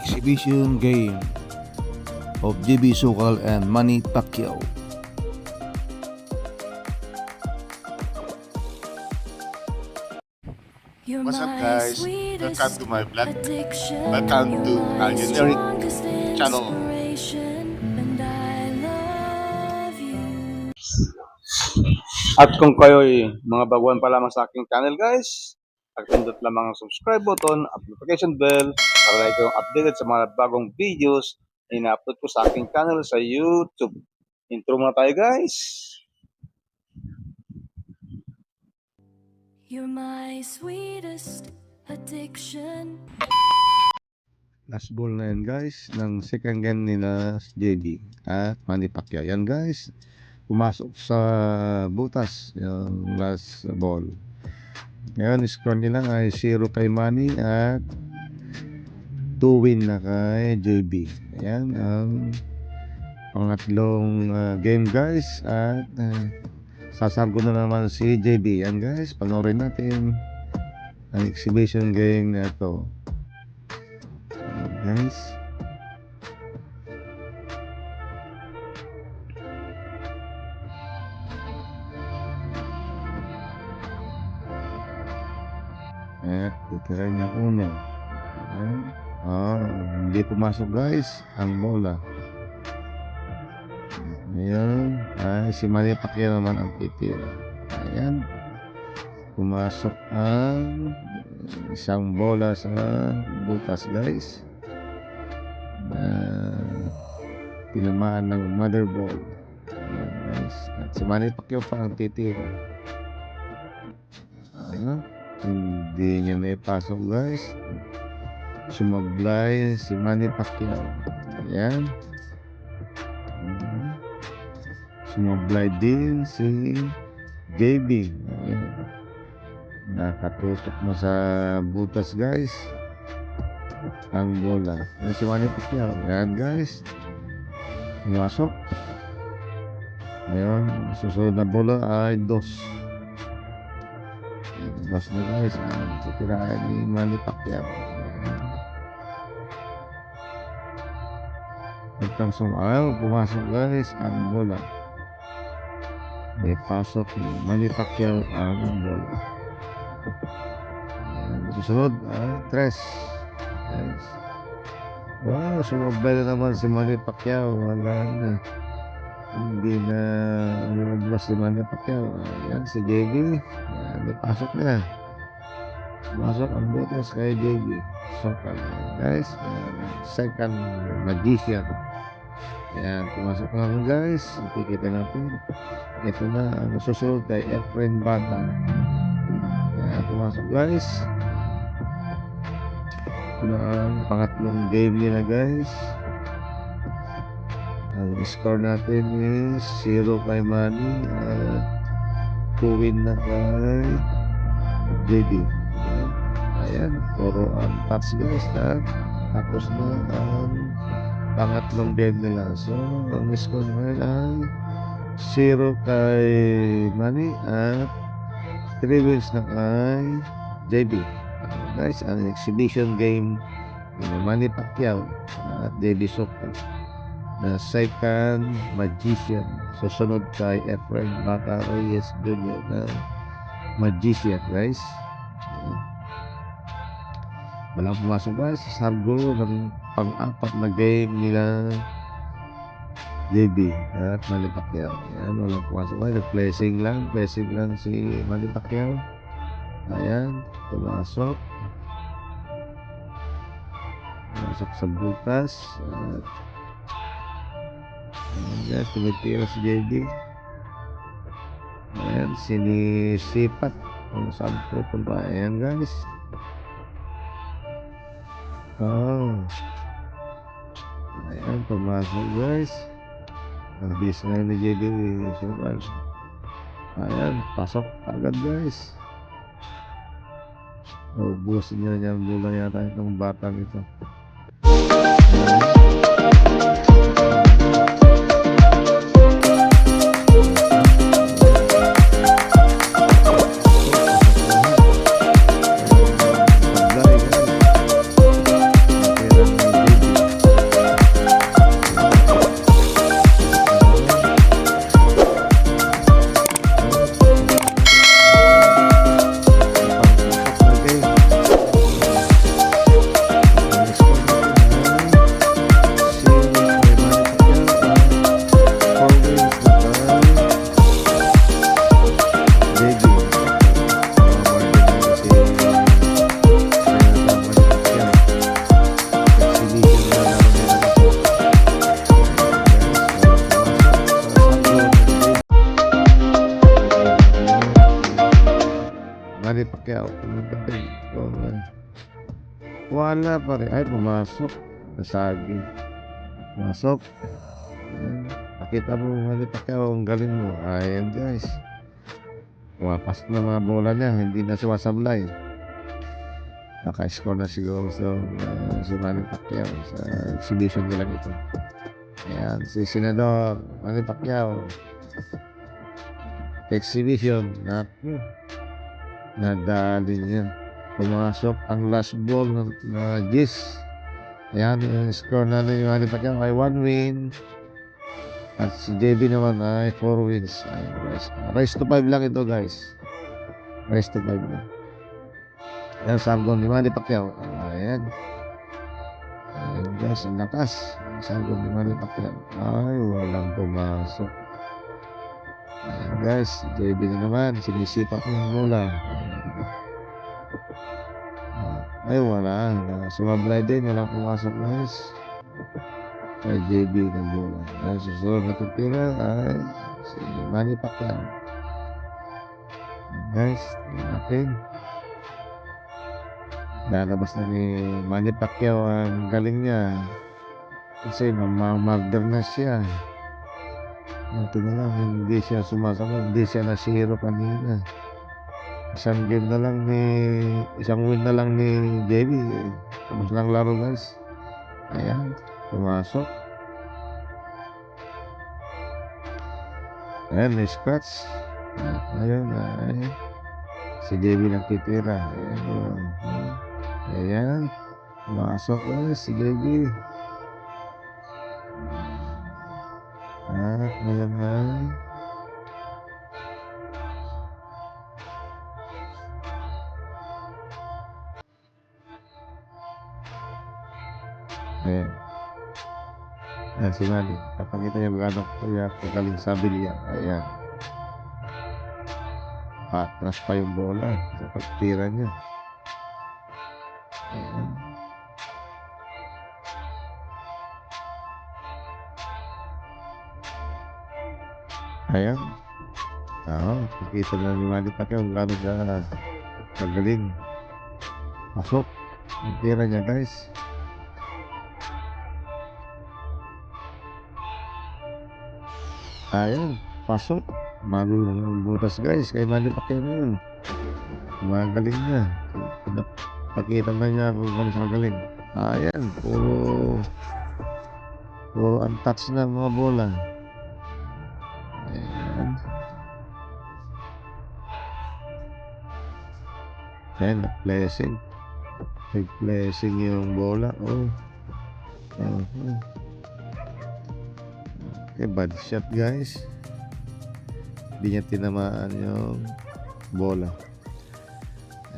exhibition game of JB Sokal and Manny Pacquiao. What's up guys? Welcome to my vlog. Welcome to Alien Eric channel. At kung kayo'y mga baguhan pa lamang sa aking channel guys, pagpindot lamang ang subscribe button at notification bell para lagi kayong updated sa mga bagong videos na ina-upload ko sa aking channel sa YouTube. Intro muna tayo guys. You're my sweetest addiction. Last ball na yan guys ng second game nila JB at Manny Pacquiao. Yan guys, pumasok sa butas yung last ball. Ngayon score nila ay 0 kay Manny at 2 win na kay JB. Ayan ang pangatlong game guys at sasargo na naman si JB. Yan guys, panoorin natin ang exhibition game na ito guys. Titira niya una. Hindi pumasok guys ang bola. Ayan, si Manny Pacquiao naman ang titira. Ayan, pumasok ang isang bola sa butas guys. Tinamaan ng mother ball. Ayan, guys. At si Manny Pacquiao pa ang titira. Hindi niya naipasok guys. Sumablay si Manny Pacquiao. Ayan. Sumablay din si JB. Ayan. Nakatutok mo sa butas guys ang bola. Ayan si Manny Pacquiao. Ayan guys, pumasok. Ngayon susunod na bola ay 2 na guys. Titiraan ni Manny Pacquiao. Pumasok guys ang bola. May pasok ni Manny Pacquiao ang bola. Susunod ay 3 guys. Wow, sumabay na naman si Manny Pacquiao. Wala na, hindi na lumabas si Manny Pacquiao. Ayan si JB. Ayan, may pasok na. Pasok ang butas kay JB Sokal guys. Second magician. Ayan, pumasok na guys. Ikikita natin. Ito na ang susunod kay Efren Bata. Ayan, pumasok guys. Ito na ang pangatlong game nila guys. Ang score natin is 0 kay Manny at 2 win na kay JB. Ayan, puro ang touch guys. Tapos na ang pangatlong game nila. So ang score naman ay 0 kay Manny at 3 wins na kay JB. Guys, ang exhibition game ni Manny Pacquiao at JB Sokal na second magician. Susunod kay Efren Bata Reyes Jr. na magician guys. Walang pumasok guys. Sargo ng pang-apat na game nila JB at Manny Pacquiao. Ayan, walang pumasok guys. Blessing lang si Manny Pacquiao. Ayan, pumasok sa butas. Ayan guys, tumitira si JB. Ayan, sinisipat kung saan pupunta. Ayan guys. Ayan, pumasok guys. Ang bis na yun ni JB Sokal. Ayan, pasok agad guys. Ubusin niya ang bola yata itong batang ito. wala pa rin. Ay, pumasok. Nasagi. Pumasok. Ayan. Nakita mo, Manny Pacquiao, ang galing mo. Ayan, guys. Pumapas na mga bola niya. Hindi na sumasablay. Naka-score na siguro si Manny Pacquiao sa exhibition nila ito. Ayan, si Senador Manny Pacquiao. Exhibition. Nadali niya. Pumasok ang last ball na Gis. Ayan, yung score na ni Manny Pacquiao ay 1 win. At si JB naman ay 4 wins. Ayan, guys. Race to 5 lang ito, guys. Race to 5 lang. Ayan, sabon ni Manny Pacquiao. Ayan. Ayan, guys, ang lakas. Sabon ni Manny Pacquiao. Ay, walang pumasok. Ayan, guys, JB na naman. Sinisipa ko ng bola. Ay, wala. Sumablay din. Walang pumasok, guys. Ay, JB ng bola. Ayan, susunod na tutira ay si Manny Pacquiao. Ayan, guys, tingnan natin. Lalabas na ni Manny Pacquiao ang galing niya. Kasi mamamagder na siya. Ito na lang, hindi siya sumasagot. Hindi siya nasiro kanina. Isang win na lang ni JB. Tapos lang laro, guys. Ayan, pumasok. Ayan, may scratch. Ayan, si JB nagtitira. Ayan, pumasok, guys, si JB. Ngayon ay ayan. Ayan si Manny. Kapakita niya magkano kaya kagaling sabi niya. Ayan. Patras pa yung bola sa pagtira niya. Ayan. Ayan. Pakita na ni Manny Pacquiao kung gano'n siya kagaling. Pasok. Ang tira niya, guys. Ayan. Pasok. Marunong butas, guys. Kay Manny Pacquiao na yun. Magaling niya. Pakita na niya kung gano'n siya kagaling. Ayan. Puro untouched na mga bola. Ayan. Ayan, nag-blessing. Nag-blessing yung bola. Okay, bad shot, guys. Hindi niya tinamaan yung bola.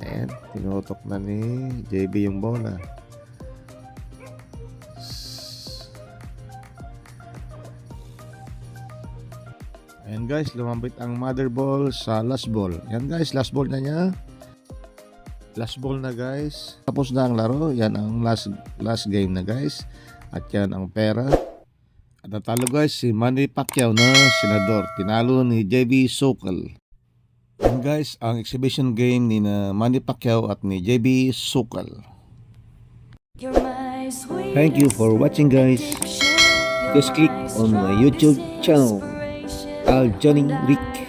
Ayan, tinutok na ni JB yung bola. Ayan, guys, lumambit ang mother ball sa last ball. Ayan, guys, last ball na niya. Last ball na, guys. Tapos na ang laro. Yan ang last game na, guys. At yan ang pera. At natalo, guys, si Manny Pacquiao na senador. Tinalo ni JB Sokol. Yan, guys, ang exhibition game ni na Manny Pacquiao at ni JB Sokol. You're my sweetest Thank you for watching, guys. addiction. Just click on my YouTube channel, Al Johnny Rick.